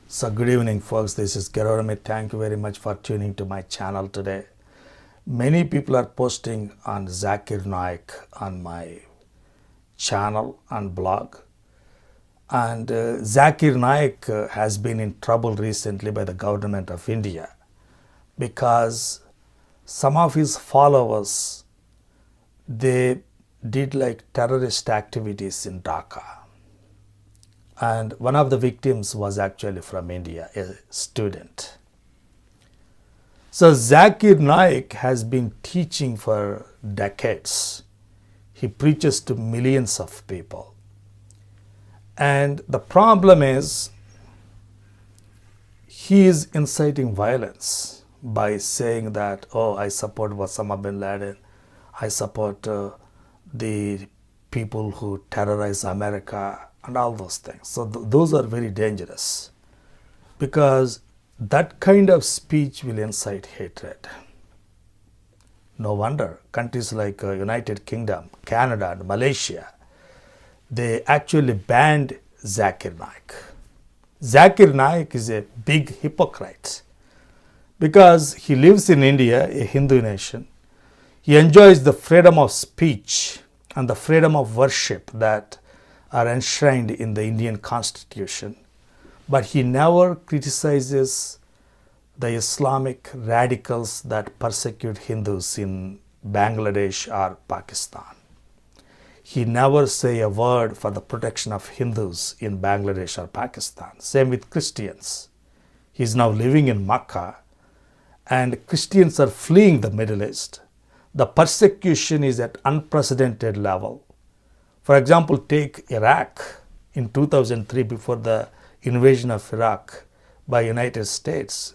So good evening folks, this is Zakir Naik. Thank you very much for tuning to my channel today. Many people are posting on Zakir Naik on my channel and blog. And Zakir Naik has been in trouble recently by the government of India because some of his followers, they did like terrorist activities in Dhaka. And one of the victims was actually from India, a student. So Zakir Naik has been teaching for decades. He preaches to millions of people. And the problem is, he is inciting violence by saying that, oh, I support Osama bin Laden, I support the people who terrorize America, and all those things. So those are very dangerous because that kind of speech will incite hatred. No wonder countries like United Kingdom, Canada, and Malaysia, they actually banned Zakir Naik. Zakir Naik is a big hypocrite because he lives in India, a Hindu nation. He enjoys the freedom of speech and the freedom of worship that are enshrined in the Indian Constitution, but he never criticizes the Islamic radicals that persecute Hindus in Bangladesh or Pakistan. He never say a word for the protection of Hindus in Bangladesh or Pakistan. Same with Christians. He is now living in Makkah and Christians are fleeing the Middle East. The persecution is at unprecedented level. For example, take Iraq in 2003, before the invasion of Iraq by United States.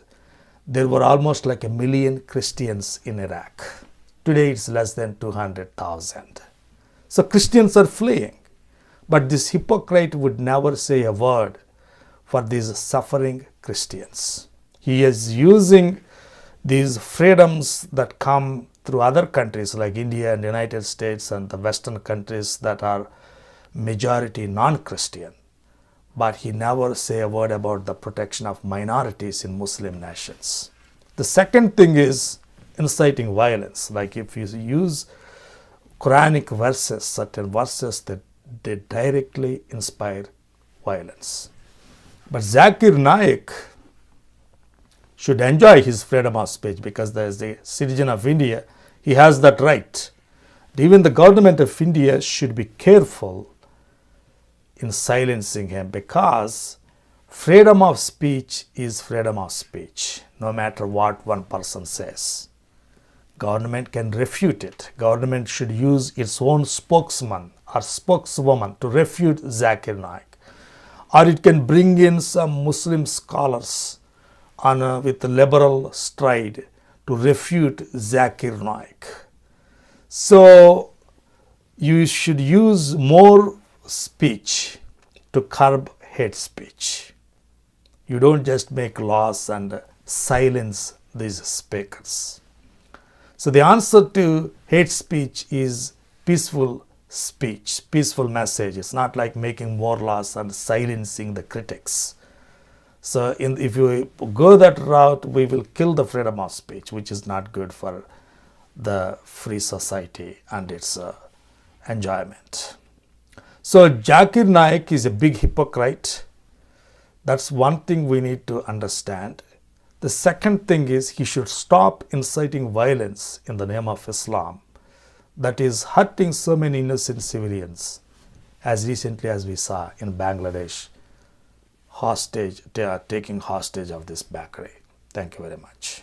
There were almost like 1 million Christians in Iraq. Today it's less than 200,000. So Christians are fleeing. But this hypocrite would never say a word for these suffering Christians. He is using these freedoms that come through other countries like India and United States and the Western countries that are majority non-Christian. But he never say a word about the protection of minorities in Muslim nations. The second thing is inciting violence. Like if you use Quranic verses, certain verses that they directly inspire violence. But Zakir Naik should enjoy his freedom of speech because as a citizen of India, he has that right. Even the government of India should be careful in silencing him because freedom of speech is freedom of speech, no matter what one person says. Government can refute it. Government should use its own spokesman or spokeswoman to refute Zakir Naik. Or it can bring in some Muslim scholars with liberal stride to refute Zakir Naik. So you should use more speech to curb hate speech. You don't just make laws and silence these speakers. So the answer to hate speech is peaceful speech, peaceful message. It's not like making more laws and silencing the critics. So if you go that route, we will kill the freedom of speech, which is not good for the free society and its enjoyment. So Zakir Naik is a big hypocrite. That's one thing we need to understand. The second thing is he should stop inciting violence in the name of Islam that is hurting so many innocent civilians, as recently as we saw in Bangladesh, taking hostage of this bakery. Thank you very much.